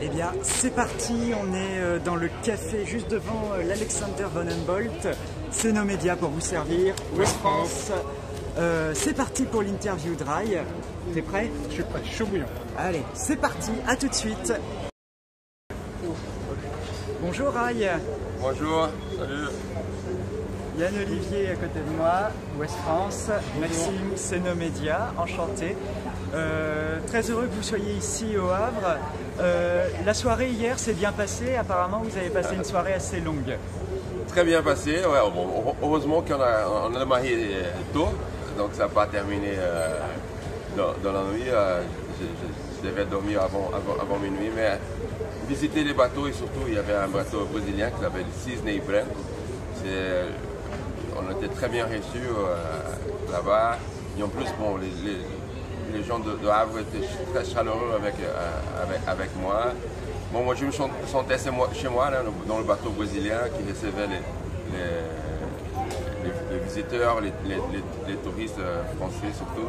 Eh bien, c'est parti, on est dans le café juste devant l'Alexander von Humboldt. C'est nos médias pour vous servir. West France. C'est parti pour l'interview dry. T'es prêt? Je suis prêt, chaud bouillant. Allez, c'est parti, à tout de suite. Bonjour Rai. Bonjour, salut. Yann Olivier à côté de moi, West France. Maxime, c'est nos médias, enchanté. Très heureux que vous soyez ici au Havre. La soirée hier s'est bien passée. Apparemment, vous avez passé une soirée assez longue. Très bien passé. Ouais, bon, heureusement qu'on a démarré tôt, donc ça n'a pas terminé dans la nuit. Je devais dormir avant minuit, mais visiter les bateaux et surtout, il y avait un bateau brésilien qui s'appelle Cisne Branco. On était très bien reçus là-bas. Et en plus, bon, les gens de Havre étaient très chaleureux avec moi. Bon, moi, je me sentais chez moi, là, dans le bateau brésilien qui recevait les visiteurs, les touristes français surtout.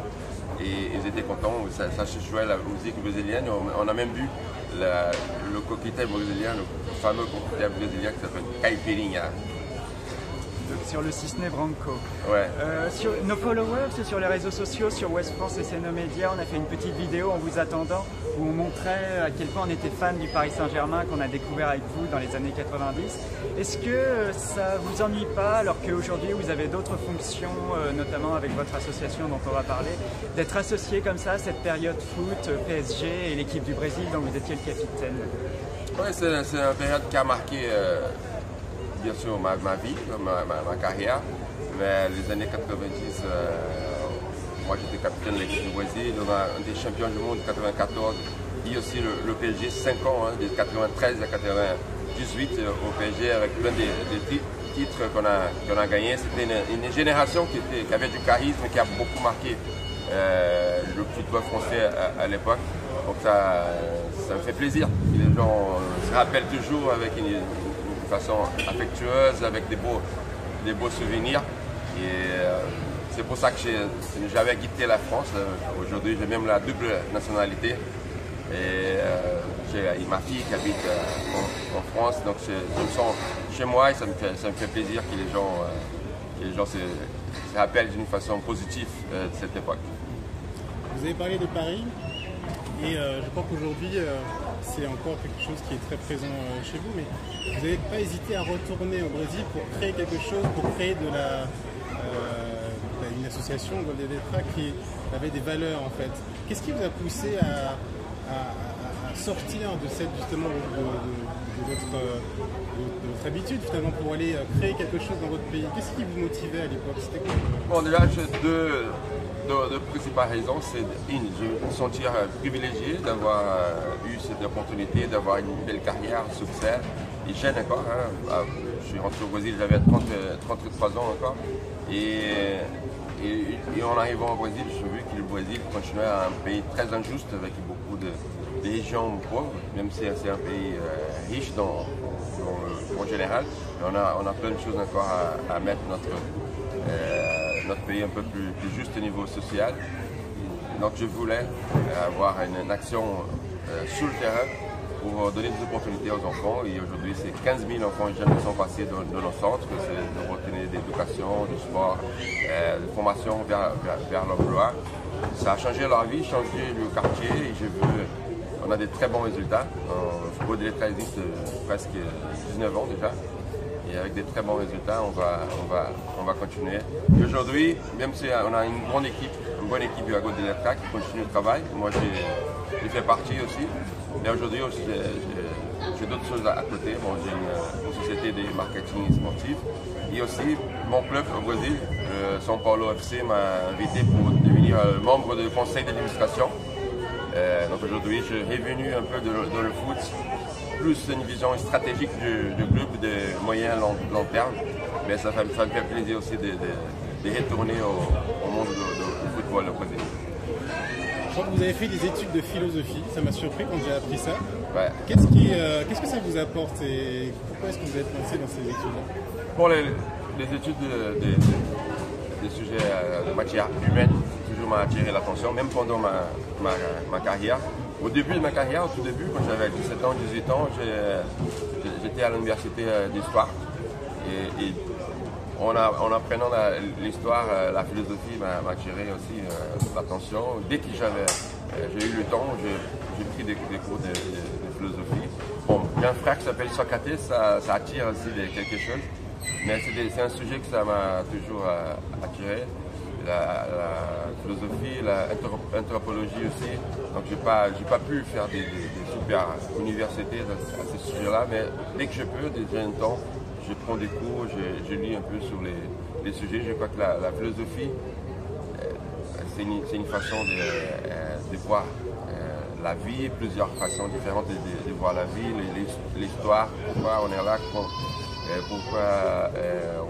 Et ils étaient contents, ça jouait la musique brésilienne. On a même vu le cocktail brésilien, le fameux cocktail brésilien qui s'appelle Caipirinha. Sur le Cisne Branco. Ouais. Sur nos followers, sur les réseaux sociaux, sur West France et c'est nos médias, on a fait une petite vidéo en vous attendant où on montrait à quel point on était fan du Paris Saint-Germain qu'on a découvert avec vous dans les années 90. Est-ce que ça vous ennuie pas, alors qu'aujourd'hui vous avez d'autres fonctions, notamment avec votre association dont on va parler, d'être associé comme ça à cette période foot, PSG et l'équipe du Brésil dont vous étiez le capitaine? Oui, c'est une période qui a marqué bien sûr ma vie, ma carrière, mais les années 90, moi j'étais capitaine de l'équipe du Brésil, on a été champion du monde en 94, et aussi le PSG 5 ans, de 93 à 98 au PSG avec plein de titres qu'on a gagnés. C'était une génération qui avait du charisme, qui a beaucoup marqué le football français à l'époque. Donc ça me fait plaisir. Les gens se rappellent toujours avec une façon affectueuse, avec des beaux souvenirs. Et c'est pour ça que j'avais quitté la France. Aujourd'hui, j'ai même la double nationalité. Et j'ai ma fille qui habite en France, donc je me sens chez moi et ça me fait plaisir que les gens se rappellent d'une façon positive de cette époque. Vous avez parlé de Paris et je crois qu'aujourd'hui c'est encore quelque chose qui est très présent chez vous, mais vous n'avez pas hésité à retourner au Brésil pour créer quelque chose, pour créer une association, Golden Letra, qui avait des valeurs en fait. Qu'est-ce qui vous a poussé à sortir de cette justement de votre habitude finalement pour aller créer quelque chose dans votre pays? Qu'est-ce qui vous motivait à l'époque? C'était quoi? Bon, déjà, j'ai deux principales raisons. C'est une, je me sentir privilégié d'avoir eu cette opportunité, d'avoir une belle carrière, un succès. Et jeune encore, hein. Je suis rentré au Brésil, j'avais 33 ans encore. Et en arrivant au Brésil, j'ai vu que le Brésil continuait à un pays très injuste avec beaucoup de régions pauvres, même si c'est un pays riche en général. On a plein de choses encore à mettre notre pays un peu plus juste au niveau social. Donc je voulais avoir une action sur le terrain pour donner des opportunités aux enfants. Et aujourd'hui, c'est 15 000 enfants et jeunes qui sont passés dans nos centres. C'est de retenir d'éducation, du sport, de formation vers l'emploi. Ça a changé leur vie, changé le quartier. Et on a des très bons résultats. Le football de l'État existe presque 19 ans déjà. Et avec des très bons résultats, on va continuer. Aujourd'hui, même si on a une bonne équipe à Golden Letra qui continue le travail, moi j'ai fait partie aussi. Et aujourd'hui, j'ai d'autres choses à côté. Bon, j'ai une société de marketing sportif. Et aussi, mon club au Brésil, São Paulo FC, m'a invité pour devenir membre du conseil d'administration. Donc aujourd'hui, je suis revenu un peu dans le foot, plus une vision stratégique du club de moyen long terme. Mais ça me fait plaisir aussi de retourner au monde du football au Brésil. Je crois que vous avez fait des études de philosophie, ça m'a surpris quand j'ai appris ça. Ouais. Qu'est-ce que ça vous apporte et pourquoi est-ce que vous êtes lancé dans ces études-là? Pour les études des sujets de matière humaine, toujours m'a attiré l'attention, même pendant ma carrière. Au début de ma carrière, au tout début, quand j'avais 17 ans, 18 ans, j'étais à l'université d'histoire. Et en apprenant l'histoire, la philosophie m'a attiré aussi l'attention. Dès que j'ai eu le temps, j'ai pris des cours de philosophie. Bon, j'ai un frère qui s'appelle Socrates, ça attire aussi quelque chose. Mais c'est un sujet que ça m'a toujours attiré. La philosophie, l'anthropologie aussi. Donc j'ai pas pu faire des super universités à ce sujet-là, mais dès que je peux, dès que j'ai un temps, je prends des cours, je lis un peu sur les sujets. Je crois que la philosophie, c'est une façon de voir la vie, plusieurs façons différentes de voir la vie, l'histoire, pourquoi on est là, pourquoi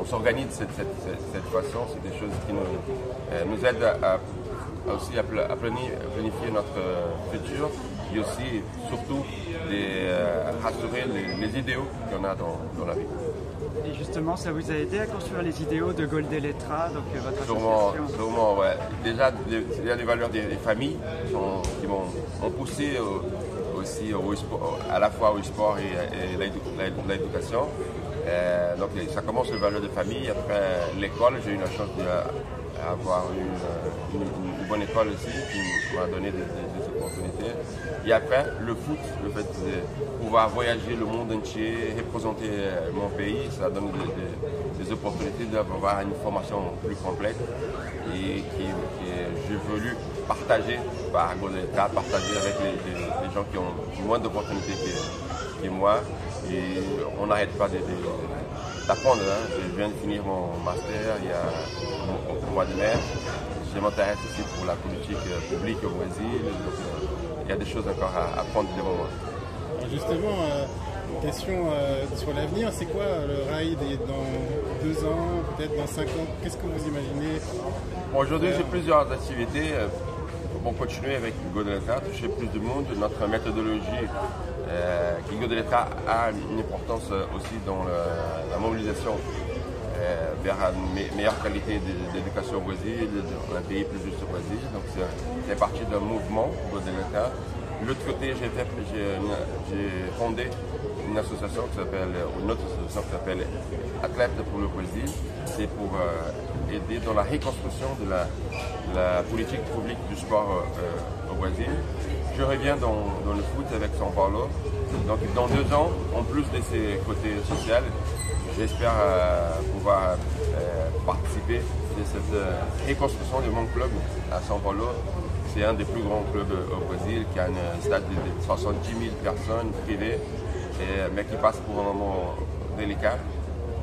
on s'organise de cette façon. C'est des choses qui nous aident aussi à planifier notre futur et aussi, surtout, rassurer les idéaux qu'on a dans la vie. Et justement, ça vous a aidé à construire les idéaux de Goldeletra, donc votre association? Sûrement, ouais. Déjà, il y a les valeurs des familles qui m'ont poussé aussi à la fois au sport et l'éducation. Donc ça commence les valeurs de famille. Après l'école, j'ai eu la chance d'avoir une bonne école aussi qui m'a donné des opportunités. Et après, le foot, le fait de pouvoir voyager le monde entier, représenter mon pays, ça donne des opportunités d'avoir une formation plus complète et que j'ai voulu partager par Goldeletra, partager avec les gens qui ont moins d'opportunités que moi. Et on n'arrête pas d'apprendre. Hein. Je viens de finir mon master au mois de mai. Je m'intéresse aussi pour la politique publique au Brésil. Donc, il y a des choses encore à apprendre devant moi. Alors justement, une question sur l'avenir, c'est quoi le RAID dans 2 ans, peut-être dans 5 ans? Qu'est-ce que vous imaginez? Aujourd'hui, j'ai plusieurs activités pour continuer avec Goldeletra, toucher plus de monde. Notre méthodologie, Goldeletra a une importance aussi dans la mobilisation vers une meilleure qualité d'éducation au Brésil, un pays plus juste au Brésil. Donc c'est parti d'un mouvement Goldeletra. De l'autre côté, j'ai fondé une association qui s'appelle Athlètes pour le Brésil. C'est pour aider dans la reconstruction de la politique publique du sport au Brésil. Je reviens dans le foot avec São Paulo. Donc dans 2 ans, en plus de ces côtés sociaux, j'espère pouvoir participer de cette reconstruction de mon club à São Paulo. C'est un des plus grands clubs au Brésil qui a un stade de 70 000 personnes privées, mais qui passe pour un moment délicat.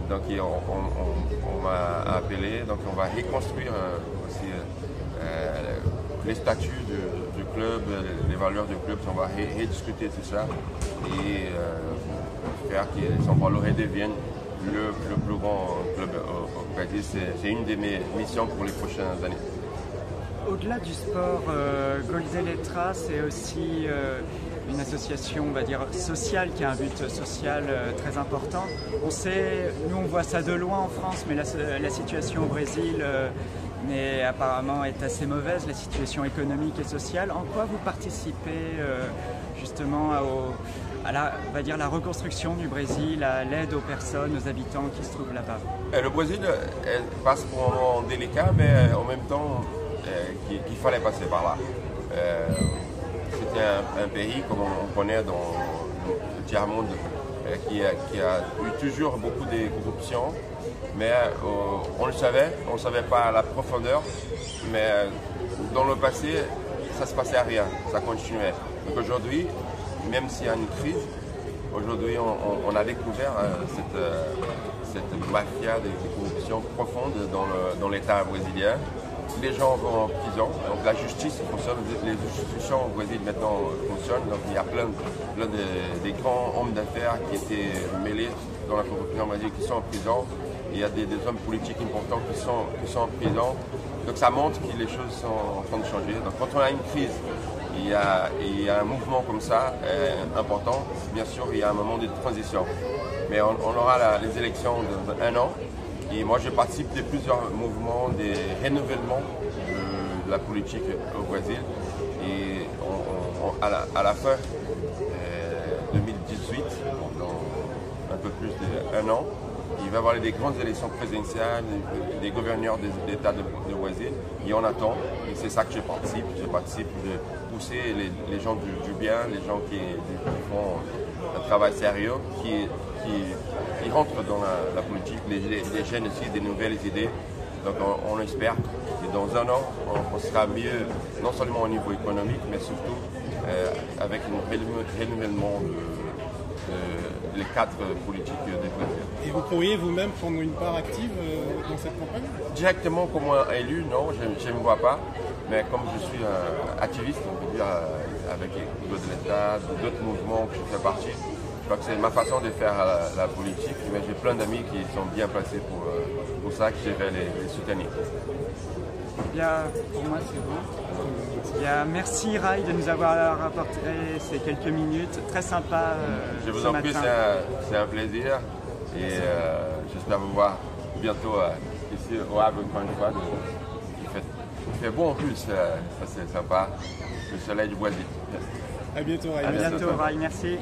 Donc on m'a appelé, donc on va reconstruire aussi les statuts du club, les valeurs du club, on va rediscuter tout ça et faire que São Paulo redevienne le plus grand club au Brésil. C'est une de mes missions pour les prochaines années. Au-delà du sport, Goldeletra, c'est aussi une association, on va dire, sociale, qui a un but social très important. On sait, nous on voit ça de loin en France, mais la situation au Brésil apparemment est assez mauvaise, la situation économique et sociale. En quoi vous participez justement à la reconstruction du Brésil, à l'aide aux personnes, aux habitants qui se trouvent là-bas? Le Brésil passe pour un moment délicat, mais en même temps qu'il fallait passer par là. C'était un pays, comme on connaît dans le tiers-monde, qui a eu toujours beaucoup de corruption, mais on le savait, on ne savait pas à la profondeur, mais dans le passé, ça ne se passait à rien, ça continuait. Donc aujourd'hui, même s'il y a une crise, aujourd'hui on a découvert cette mafia de corruption profonde dans l'État brésilien. Les gens vont en prison, donc la justice fonctionne, les institutions au Brésil maintenant fonctionnent, donc il y a plein des grands hommes d'affaires qui étaient mêlés dans la corruption au Brésil qui sont en prison, il y a des hommes politiques importants qui sont en prison, donc ça montre que les choses sont en train de changer. Donc quand on a une crise, il y a un mouvement comme ça important, bien sûr il y a un moment de transition, mais on aura les élections dans 1 an. Et moi, je participe de plusieurs mouvements de renouvellement de la politique au Brésil. Et à la fin 2018, dans un peu plus d'un an, il va y avoir des grandes élections présidentielles, des gouverneurs d'État de voisine, et on attend, et c'est ça que je participe. Je participe de pousser les gens du bien, les gens qui font un travail sérieux, qui rentrent dans la politique, les jeunes aussi, des nouvelles idées. Donc on espère que dans un an, on sera mieux, non seulement au niveau économique, mais surtout avec un renouvellement des cadres politiques développés. Et vous pourriez vous-même prendre une part active dans cette campagne? Directement comme élu, non, je ne me vois pas. Mais comme je suis activiste, on peut dire, avec les de l'État, d'autres mouvements que je fais partie, je crois que c'est ma façon de faire la politique. Mais j'ai plein d'amis qui sont bien placés pour ça, que je vais les soutenir. Bien, pour moi, c'est bon. Bien, merci Rai de nous avoir rapporté ces quelques minutes. Très sympa. Je vous en prie, c'est un plaisir. Et j'espère vous voir bientôt ici au Havre, encore une fois. Il fait beau en plus, c'est sympa. Le soleil du bois. À bientôt, Rai. À bientôt, Rai. Merci.